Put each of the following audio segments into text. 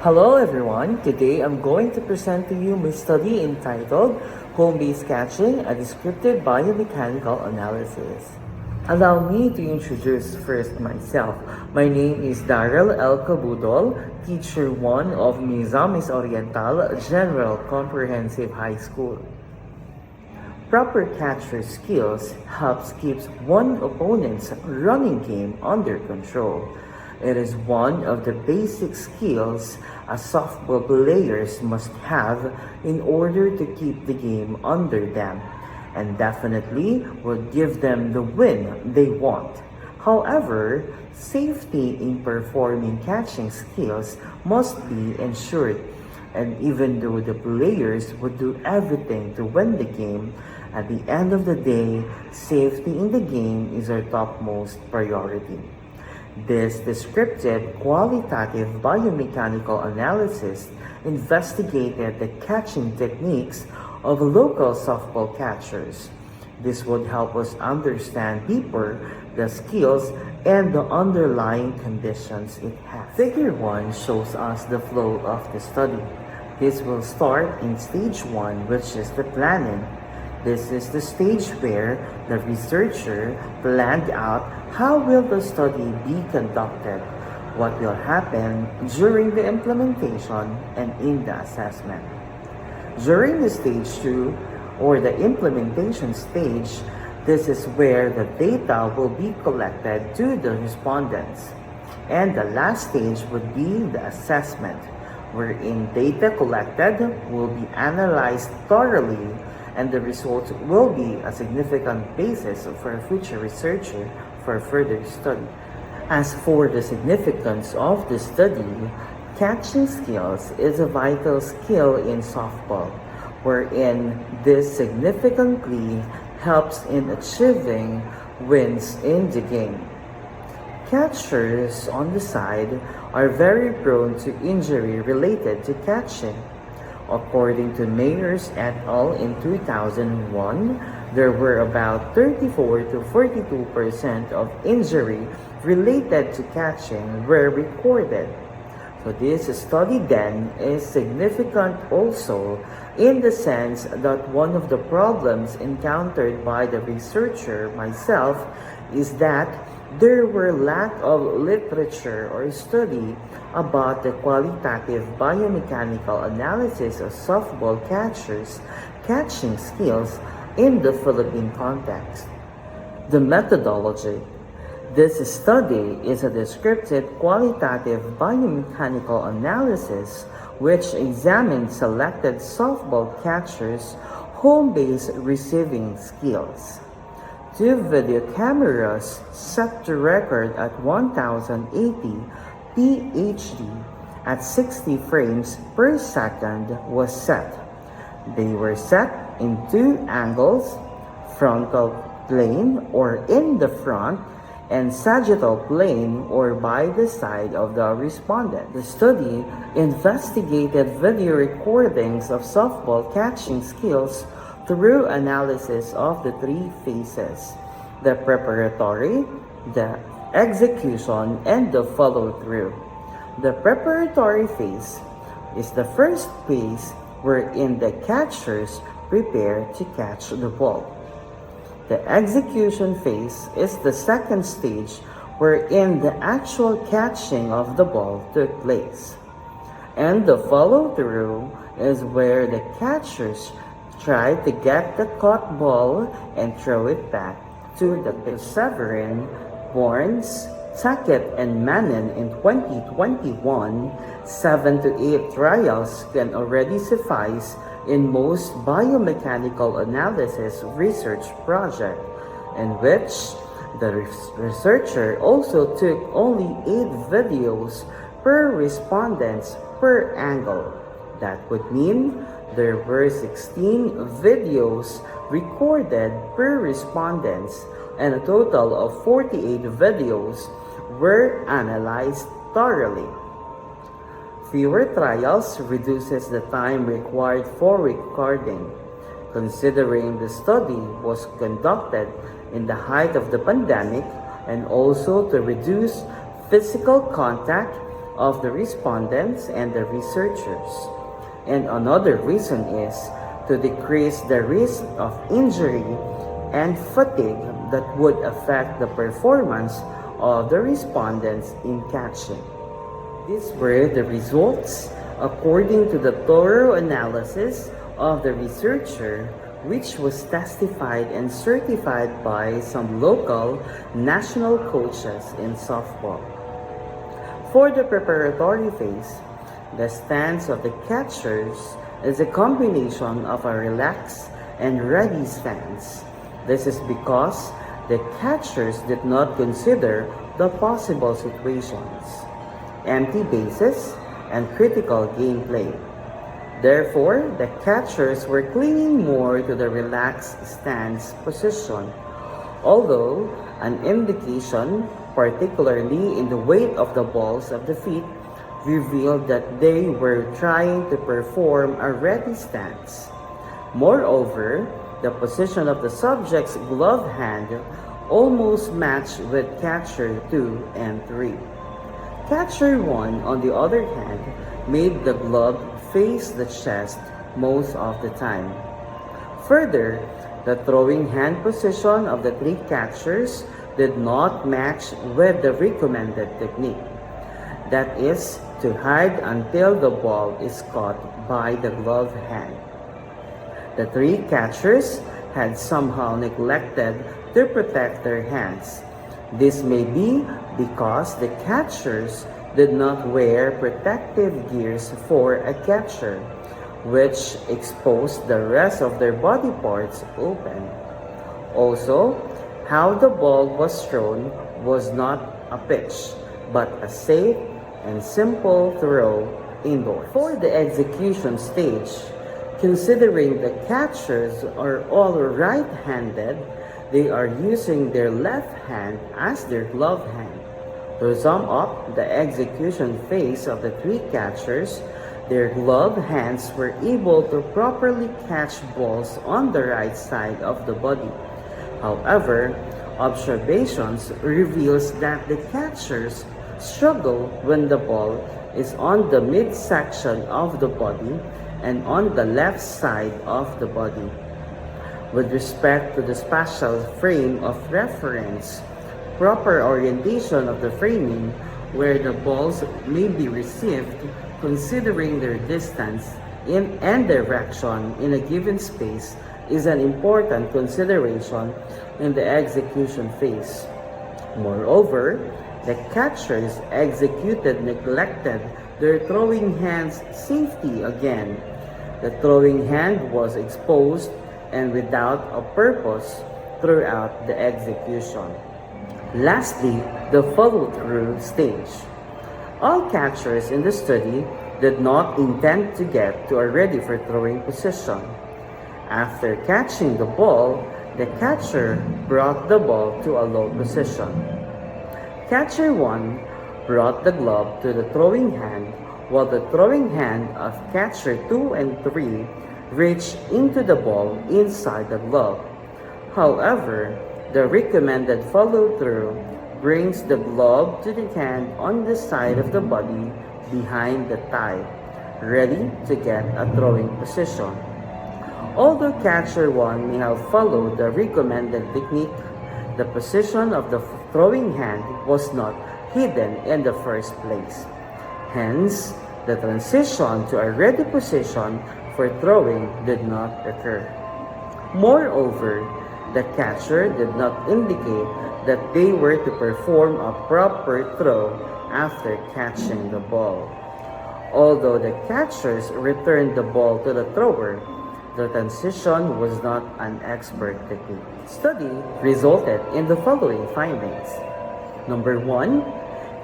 Hello everyone, today I'm going to present to you my study entitled Home-Based Catching, a Descriptive Biomechanical Analysis. Allow me to introduce first myself. My name is Daryl L. Cabudol, Teacher 1 of Mizamis Oriental General Comprehensive High School. Proper catcher skills helps keeps one opponent's running game under control. It is one of the basic skills a softball players must have in order to keep the game under them, and definitely will give them the win they want. However, safety in performing catching skills must be ensured, and even though the players would do everything to win the game, at the end of the day, safety in the game is our topmost priority. This descriptive qualitative biomechanical analysis investigated the catching techniques of local softball catchers. This would help us understand deeper the skills and the underlying conditions it has. Figure 1 shows us the flow of the study. This will start in stage 1, which is the planning. This is the stage where the researcher planned out how will the study be conducted, what will happen during the implementation and in the assessment. During the stage 2 or the implementation stage, this is where the data will be collected to the respondents. And the last stage would be the assessment, wherein data collected will be analyzed thoroughly and the results will be a significant basis for a future researcher for further study. As for the significance of the study, catching skills is a vital skill in softball, wherein this significantly helps in achieving wins in the game. Catchers on the side are very prone to injury related to catching. According to Mayers et al. In 2001, there were about 34 to 42% of injury related to catching were recorded. So this study then is significant also in the sense that one of the problems encountered by the researcher myself is that there were lack of literature or study about the qualitative biomechanical analysis of softball catchers' catching skills in the Philippine context. The methodology. This study is a descriptive qualitative biomechanical analysis which examined selected softball catchers' home-based receiving skills. 2 video cameras set to record at 1080 PHD at 60 frames per second was set. They were set in 2 angles, frontal plane or in the front, and sagittal plane or by the side of the respondent. The study investigated video recordings of softball catching skills through analysis of the 3 phases: the preparatory, the execution, and the follow-through. The preparatory phase is the first phase wherein the catchers prepare to catch the ball. The execution phase is the second stage wherein the actual catching of the ball took place. And the follow-through is where the catchers try to get the caught ball and throw it back to the pitcher. Severin, Barnes, Sackett, and Manon in 2021, 7 to 8 trials can already suffice in most biomechanical analysis research project, in which the researcher also took only 8 videos per respondents per angle. That would mean there were 16 videos recorded per respondents and a total of 48 videos were analyzed thoroughly. Fewer trials reduces the time required for recording. Considering the study was conducted in the height of the pandemic and also to reduce physical contact of the respondents and the researchers. And another reason is to decrease the risk of injury and fatigue that would affect the performance of the respondents in catching. These were the results according to the thorough analysis of the researcher, which was testified and certified by some local national coaches in softball. For the preparatory phase, the stance of the catchers is a combination of a relaxed and ready stance. This is because the catchers did not consider the possible situations, empty bases, and critical gameplay. Therefore, the catchers were clinging more to the relaxed stance position, although an indication, particularly in the weight of the balls of the feet, revealed that they were trying to perform a ready stance. Moreover, the position of the subject's glove hand almost matched with catcher 2 and 3. Catcher 1, on the other hand, made the glove face the chest most of the time. Further, the throwing hand position of the 3 catchers did not match with the recommended technique. That is, to hide until the ball is caught by the glove hand. The 3 catchers had somehow neglected to protect their hands. This may be because the catchers did not wear protective gears for a catcher, which exposed the rest of their body parts open. Also, how the ball was thrown was not a pitch, but a safe and simple throw indoors. For the execution stage, considering the catchers are all right-handed, they are using their left hand as their glove hand. To sum up the execution phase of the 3 catchers, their glove hands were able to properly catch balls on the right side of the body. However, observations reveals that the catchers struggle when the ball is on the midsection of the body and on the left side of the body. With respect to the spatial frame of reference, proper orientation of the framing where the balls may be received, considering their distance and direction in a given space, is an important consideration in the execution phase. Moreover, the catchers executed neglected their throwing hand's safety again. The throwing hand was exposed and without a purpose throughout the execution. Lastly, the follow-through stage. All catchers in the study did not intend to get to a ready for throwing position. After catching the ball, the catcher brought the ball to a low position. Catcher 1 brought the glove to the throwing hand, while the throwing hand of catcher 2 and 3 reached into the ball inside the glove. However, the recommended follow-through brings the glove to the hand on the side of the body behind the thigh, ready to get a throwing position. Although catcher 1 may have followed the recommended technique, the position of the throwing hand was not hidden in the first place. Hence, the transition to a ready position for throwing did not occur. Moreover, the catcher did not indicate that they were to perform a proper throw after catching the ball. Although the catchers returned the ball to the thrower, the transition was not an expert technique. Study resulted in the following findings. Number 1,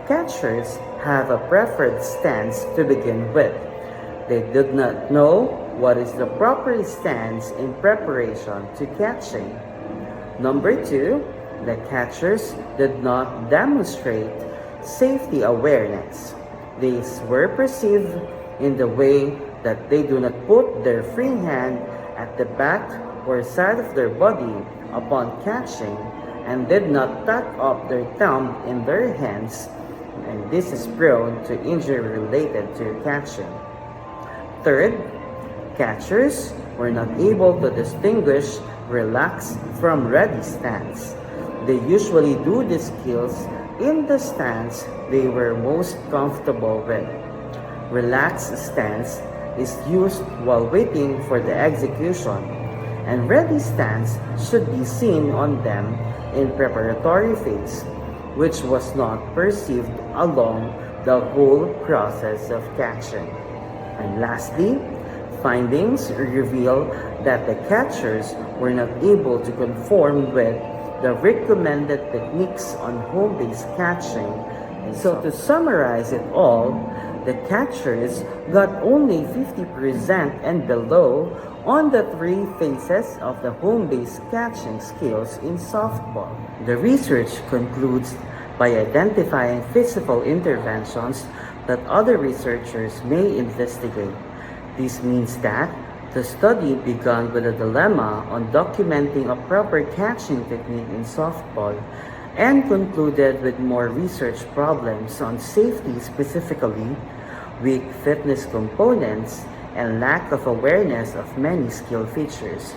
catchers have a preferred stance to begin with. They did not know what is the proper stance in preparation to catching. Number 2, the catchers did not demonstrate safety awareness. These were perceived in the way that they do not put their free hand at the back or side of their body upon catching and did not tuck up their thumb in their hands and this is prone to injury related to catching. Third, catchers were not able to distinguish relaxed from ready stance. They usually do the skills in the stance they were most comfortable with. Relaxed stance is used while waiting for the execution, and ready stance should be seen on them in preparatory phase, which was not perceived along the whole process of catching. And lastly, findings reveal that the catchers were not able to conform with the recommended techniques on home-based catching. So to summarize it all, the catchers got only 50% and below on the three phases of the home-based catching skills in softball. The research concludes by identifying physical interventions that other researchers may investigate. This means that the study began with a dilemma on documenting a proper catching technique in softball and concluded with more research problems on safety, specifically weak fitness components and lack of awareness of many skill features.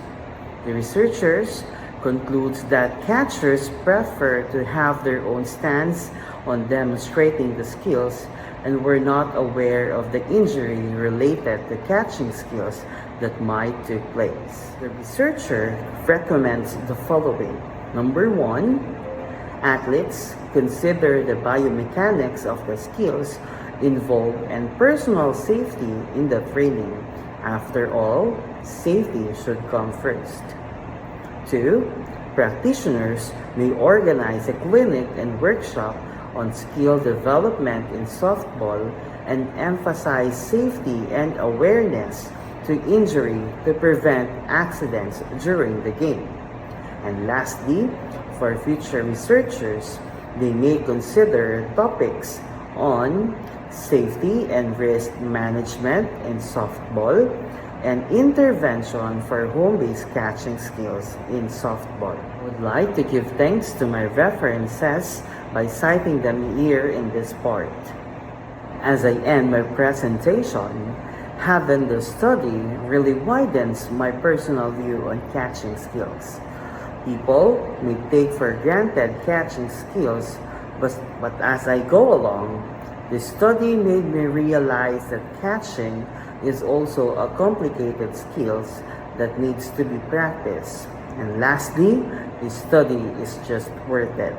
The researchers concludes that catchers prefer to have their own stance on demonstrating the skills and were not aware of the injury related to catching skills that might take place. The researcher recommends the following. Number 1, athletes consider the biomechanics of the skills involved and personal safety in the training. After all, safety should come first. 2, practitioners may organize a clinic and workshop on skill development in softball and emphasize safety and awareness to injury to prevent accidents during the game. And lastly, for future researchers, they may consider topics on safety and risk management in softball and intervention for home-based catching skills in softball. I would like to give thanks to my references by citing them here in this part. As I end my presentation, having the study really widens my personal view on catching skills. People may take for granted catching skills, but as I go along, the study made me realize that catching is also a complicated skill that needs to be practiced. And lastly, the study is just worth it.